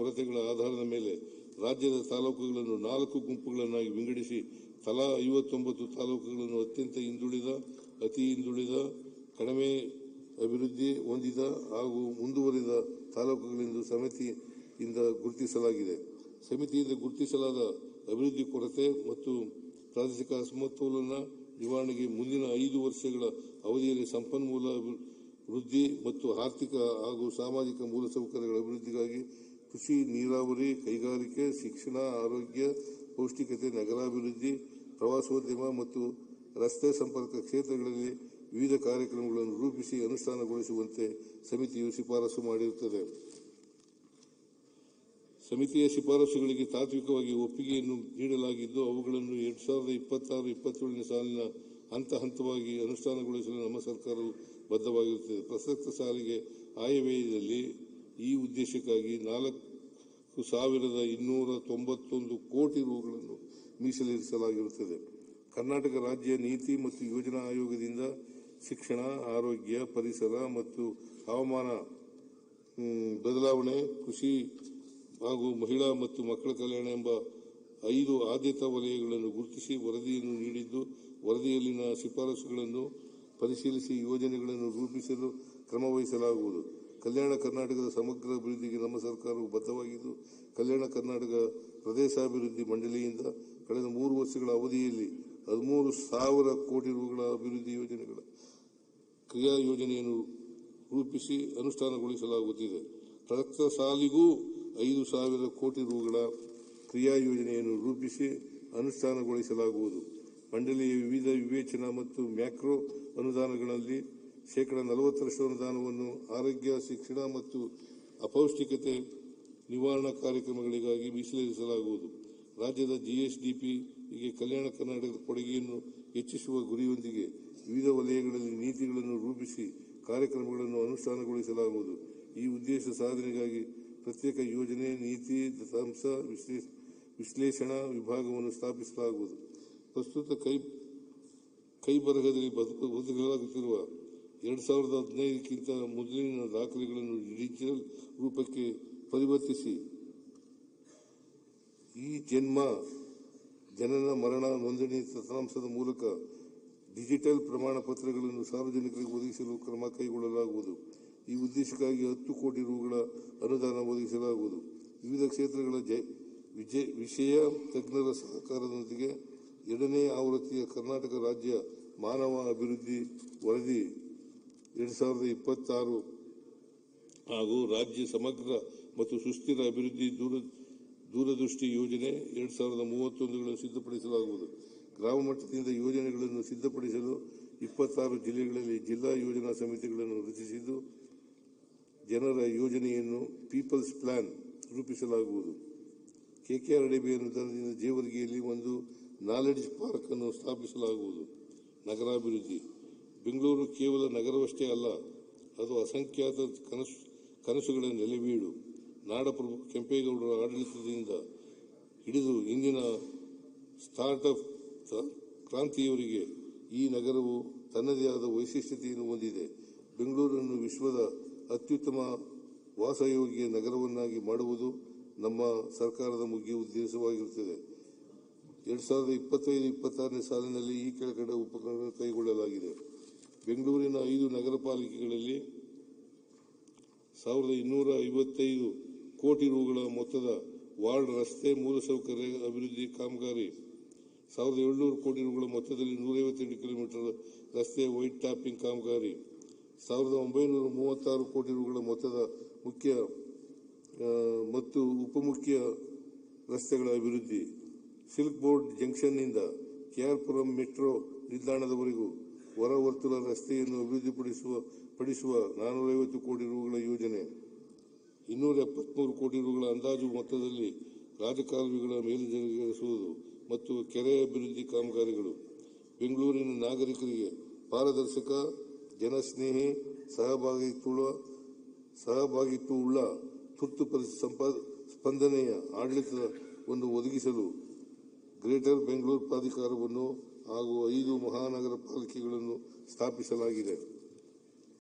ಕೊರತೆಗಳ ಆಧಾರದ ಮೇಲೆ ರಾಜ್ಯದ ತಾಲೂಕುಗಳನ್ನು 4 ಗುಂಪುಗಳನ್ನಾಗಿ ವಿಂಗಡಿಸಿ ತಲಾ 59 ತಾಲೂಕುಗಳನ್ನು ಅತ್ಯಂತ ಹಿಂದುಳಿದ, ಅತಿ ಹಿಂದುಳಿದ, ಕಡಿಮೆ ಅಭಿವೃದ್ಧಿ ಹೊಂದಿದ ಹಾಗೂ ಮುಂದುವರಿದ ತಾಲೂಕುಗಳೆಂದು ಸಮಿತಿಯಿಂದ ಗುರುತಿಸಲಾಗಿದೆ. ಸಮಿತಿಯಿಂದ ಗುರುತಿಸಲಾದ ಅಭಿವೃದ್ಧಿ ಕೊರತೆ ಮತ್ತು ಪ್ರಾದೇಶಿಕ ಅಸಮತೋಲನ ನಿವಾರಣೆಗೆ ಮುಂದಿನ 5 ವರ್ಷಗಳ ಅವಧಿಯಲ್ಲಿ ಸಂಪನ್ಮೂಲ ವೃದ್ಧಿ ಮತ್ತು ಆರ್ಥಿಕ ಹಾಗೂ ಸಾಮಾಜಿಕ ಮೂಲಸೌಕರ್ಯಗಳ ಅಭಿವೃದ್ಧಿಗಾಗಿ ಕೃಷಿ, ನೀರಾವರಿ, ಕೈಗಾರಿಕೆ, ಶಿಕ್ಷಣ, ಆರೋಗ್ಯ, ಪೌಷ್ಟಿಕತೆ, ನಗರಾಭಿವೃದ್ಧಿ, ಪ್ರವಾಸೋದ್ಯಮ ಮತ್ತು ರಸ್ತೆ ಸಂಪರ್ಕ ಕ್ಷೇತ್ರಗಳಲ್ಲಿ ವಿವಿಧ ಕಾರ್ಯಕ್ರಮಗಳನ್ನು ರೂಪಿಸಿ ಅನುಷ್ಠಾನಗೊಳಿಸುವಂತೆ ಸಮಿತಿಯು ಶಿಫಾರಸು ಮಾಡಿರುತ್ತದೆ. ಸಮಿತಿಯ ಶಿಫಾರಸುಗಳಿಗೆ ತಾತ್ವಿಕವಾಗಿ ಒಪ್ಪಿಗೆಯನ್ನು ನೀಡಲಾಗಿದ್ದು ಅವುಗಳನ್ನು 2026-27 ಸಾಲಿನ ಹಂತವಾಗಿ ಅನುಷ್ಠಾನಗೊಳಿಸಲು ನಮ್ಮ ಸರ್ಕಾರವು ಬದ್ಧವಾಗಿರುತ್ತದೆ. ಪ್ರಸಕ್ತ ಸಾಲಿಗೆ ಆಯವ್ಯಯದಲ್ಲಿ ಈ ಉದ್ದೇಶಕ್ಕಾಗಿ 4,291 ಕೋಟಿ ರುಗಳನ್ನು ಮೀಸಲಿರಿಸಲಾಗಿರುತ್ತದೆ. ಕರ್ನಾಟಕ ರಾಜ್ಯ ನೀತಿ ಮತ್ತು ಯೋಜನಾ ಆಯೋಗದಿಂದ ಶಿಕ್ಷಣ, ಆರೋಗ್ಯ, ಪರಿಸರ ಮತ್ತು ಹವಾಮಾನ ಬದಲಾವಣೆ, ಕೃಷಿ ಹಾಗೂ ಮಹಿಳಾ ಮತ್ತು ಮಕ್ಕಳ ಕಲ್ಯಾಣ ಎಂಬ 5 ಆದ್ಯತಾ ವಲಯಗಳನ್ನು ಗುರುತಿಸಿ ವರದಿಯನ್ನು ನೀಡಿದ್ದು, ವರದಿಯಲ್ಲಿನ ಶಿಫಾರಸುಗಳನ್ನು ಪರಿಶೀಲಿಸಿ ಯೋಜನೆಗಳನ್ನು ರೂಪಿಸಲು ಕ್ರಮವಹಿಸಲಾಗುವುದು. ಕಲ್ಯಾಣ ಕರ್ನಾಟಕದ ಸಮಗ್ರ ಅಭಿವೃದ್ಧಿಗೆ ನಮ್ಮ ಸರ್ಕಾರವು ಬದ್ಧವಾಗಿದ್ದು, ಕಲ್ಯಾಣ ಕರ್ನಾಟಕ ಪ್ರದೇಶಾಭಿವೃದ್ಧಿ ಮಂಡಳಿಯಿಂದ ಕಳೆದ 3 ವರ್ಷಗಳ ಅವಧಿಯಲ್ಲಿ 13,000 ಕೋಟಿ ರುಗಳ ಅಭಿವೃದ್ಧಿ ಯೋಜನೆಗಳ ಕ್ರಿಯಾ ಯೋಜನೆಯನ್ನು ರೂಪಿಸಿ ಅನುಷ್ಠಾನಗೊಳಿಸಲಾಗುತ್ತಿದೆ. ಪ್ರಸಕ್ತ ಸಾಲಿಗೂ 5,000 ಕೋಟಿ ರುಗಳ ಕ್ರಿಯಾ ಯೋಜನೆಯನ್ನು ರೂಪಿಸಿ ಅನುಷ್ಠಾನಗೊಳಿಸಲಾಗುವುದು. ಮಂಡಳಿಯ ವಿವಿಧ ವಿವೇಚನಾ ಮತ್ತು ಮ್ಯಾಕ್ರೋ ಅನುದಾನಗಳಲ್ಲಿ 40% ಅನುದಾನವನ್ನು ಆರೋಗ್ಯ, ಶಿಕ್ಷಣ ಮತ್ತು ಅಪೌಷ್ಟಿಕತೆ ನಿವಾರಣಾ ಕಾರ್ಯಕ್ರಮಗಳಿಗಾಗಿ ಮೀಸಲಿರಿಸಲಾಗುವುದು. ರಾಜ್ಯದ GSDPಗೆ ಕಲ್ಯಾಣ ಕರ್ನಾಟಕದ ಕೊಡುಗೆಯನ್ನು ಹೆಚ್ಚಿಸುವ ಗುರಿಯೊಂದಿಗೆ ವಿವಿಧ ವಲಯಗಳಲ್ಲಿ ನೀತಿಗಳನ್ನು ರೂಪಿಸಿ ಕಾರ್ಯಕ್ರಮಗಳನ್ನು ಅನುಷ್ಠಾನಗೊಳಿಸಲಾಗುವುದು. ಈ ಉದ್ದೇಶ ಸಾಧನೆಗಾಗಿ ಪ್ರತ್ಯೇಕ ಯೋಜನೆ, ನೀತಿ, ದತ್ತಾಂಶ ವಿಶ್ಲೇಷಣಾ ವಿಭಾಗವನ್ನು ಸ್ಥಾಪಿಸಲಾಗುವುದು. ಪ್ರಸ್ತುತ ಕೈಬರಹದಲ್ಲಿ ಬದಲಾಗುತ್ತಿರುವ 2015ಕ್ಕಿಂತ ಮೊದಲಿನ ದಾಖಲೆಗಳನ್ನು ಡಿಜಿಟಲ್ ರೂಪಕ್ಕೆ ಪರಿವರ್ತಿಸಿ ಜನನ ಮರಣ ನೋಂದಣಿ ದತ್ತಾಂಶದ ಮೂಲಕ ಡಿಜಿಟಲ್ ಪ್ರಮಾಣ ಪತ್ರಗಳನ್ನು ಸಾರ್ವಜನಿಕರಿಗೆ ಒದಗಿಸಲು ಕ್ರಮ ಕೈಗೊಳ್ಳಲಾಗುವುದು. ಈ ಉದ್ದೇಶಕ್ಕಾಗಿ 10 ಕೋಟಿ ರುಗಳ ಅನುದಾನ ಒದಗಿಸಲಾಗುವುದು. ವಿವಿಧ ಕ್ಷೇತ್ರಗಳ ವಿಷಯ ತಜ್ಞರ ಸಹಕಾರದೊಂದಿಗೆ 2ನೇ ಆವೃತ್ತಿಯ ಕರ್ನಾಟಕ ರಾಜ್ಯ ಮಾನವ ಅಭಿವೃದ್ಧಿ ವರದಿ 2026 ಹಾಗೂ ರಾಜ್ಯ ಸಮಗ್ರ ಮತ್ತು ಸುಸ್ಥಿರ ಅಭಿವೃದ್ಧಿ ದೂರದೃಷ್ಟಿ ಯೋಜನೆ 2031ಗಳನ್ನು ಸಿದ್ಧಪಡಿಸಲಾಗುವುದು. ಗ್ರಾಮ ಮಟ್ಟದಿಂದ ಯೋಜನೆಗಳನ್ನು ಸಿದ್ಧಪಡಿಸಲು 26 ಜಿಲ್ಲೆಗಳಲ್ಲಿ ಜಿಲ್ಲಾ ಯೋಜನಾ ಸಮಿತಿಗಳನ್ನು ರಚಿಸಿದ್ದು, ಜನರ ಯೋಜನೆಯನ್ನು ಪೀಪಲ್ಸ್ ಪ್ಲಾನ್ ರೂಪಿಸಲಾಗುವುದು. KKRDB ಅನುದಾನದಿಂದ ಜೇವರ್ಗಿಯಲ್ಲಿ ಒಂದು ನಾಲೆಡ್ಜ್ ಪಾರ್ಕ್ ಅನ್ನು ಸ್ಥಾಪಿಸಲಾಗುವುದು. ನಗರಾಭಿವೃದ್ಧಿ. ಬೆಂಗಳೂರು ಕೇವಲ ನಗರವಷ್ಟೇ ಅಲ್ಲ, ಅದು ಅಸಂಖ್ಯಾತ ಕನಸುಗಳ ನೆಲೆವೀಡು. ನಾಡಪ್ರಭು ಕೆಂಪೇಗೌಡರ ಆಡಳಿತದಿಂದ ಹಿಡಿದು ಇಂದಿನ ಸ್ಟಾರ್ಟ್ಅಪ್ ಕ್ರಾಂತಿಯವರೆಗೆ ಈ ನಗರವು ತನ್ನದೇ ಆದ ವೈಶಿಷ್ಟ್ಯತೆಯನ್ನು ಹೊಂದಿದೆ. ಬೆಂಗಳೂರನ್ನು ವಿಶ್ವದ ಅತ್ಯುತ್ತಮ ವಾಸಯೋಗ್ಯ ನಗರವನ್ನಾಗಿ ಮಾಡುವುದು ನಮ್ಮ ಸರ್ಕಾರದ ಮುಖ್ಯ ಉದ್ದೇಶವಾಗಿರುತ್ತದೆ. 2025-26ನೇ ಸಾಲಿನಲ್ಲಿ ಈ ಕೆಳಕಂಡ ಉಪಕ್ರಮಗಳನ್ನು ಕೈಗೊಳ್ಳಲಾಗಿದೆ. ಬೆಂಗಳೂರಿನ 5 ನಗರ ಪಾಲಿಕೆಗಳಲ್ಲಿ 1,255 ಕೋಟಿ ರುಗಳ ಮೊತ್ತದ ವಾರ್ಡ್ ರಸ್ತೆ ಮೂಲಸೌಕರ್ಯ ಅಭಿವೃದ್ಧಿ ಕಾಮಗಾರಿ, 1,700 ಕೋಟಿ ರುಗಳ ಮೊತ್ತದಲ್ಲಿ 158 ಕಿಲೋಮೀಟರ್ ರಸ್ತೆ ವೈಟ್ ಟಾಪಿಂಗ್ ಕಾಮಗಾರಿ, 1,936 ಕೋಟಿ ರುಗಳ ಮೊತ್ತದ ಮುಖ್ಯ ಮತ್ತು ಉಪಮುಖ್ಯ ರಸ್ತೆಗಳ ಅಭಿವೃದ್ಧಿ, ಸಿಲ್ಕ್ ಬೋರ್ಡ್ ಜಂಕ್ಷನ್ನಿಂದ KR ಪುರಂ ಮೆಟ್ರೋ ನಿಲ್ದಾಣದವರೆಗೂ ಹೊರ ವರ್ತುಲ ರಸ್ತೆಯನ್ನು ಅಭಿವೃದ್ಧಿಪಡಿಸುವ 450 ಕೋಟಿ ರುಗಳ ಯೋಜನೆ, 273 ಕೋಟಿ ರುಗಳ ಅಂದಾಜು ಮೊತ್ತದಲ್ಲಿ ರಾಜಕಾಲುವೆಗಳ ಮೇಲ್ದರ್ಜೆಗೇರಿಸುವುದು ಮತ್ತು ಕೆರೆ ಅಭಿವೃದ್ಧಿ ಕಾಮಗಾರಿಗಳು. ಬೆಂಗಳೂರಿನ ನಾಗರಿಕರಿಗೆ ಪಾರದರ್ಶಕ, ಜನಸ್ನೇಹಿ, ಸಹಭಾಗಿತ್ವವುಳ್ಳ ತುರ್ತು ಸ್ಪಂದನೆಯ ಆಡಳಿತವನ್ನು ಒದಗಿಸಲು ಗ್ರೇಟರ್ ಬೆಂಗಳೂರು ಪ್ರಾಧಿಕಾರವನ್ನು ಹಾಗೂ 5 ಮಹಾನಗರ ಪಾಲಿಕೆಗಳನ್ನು ಸ್ಥಾಪಿಸಲಾಗಿದೆ.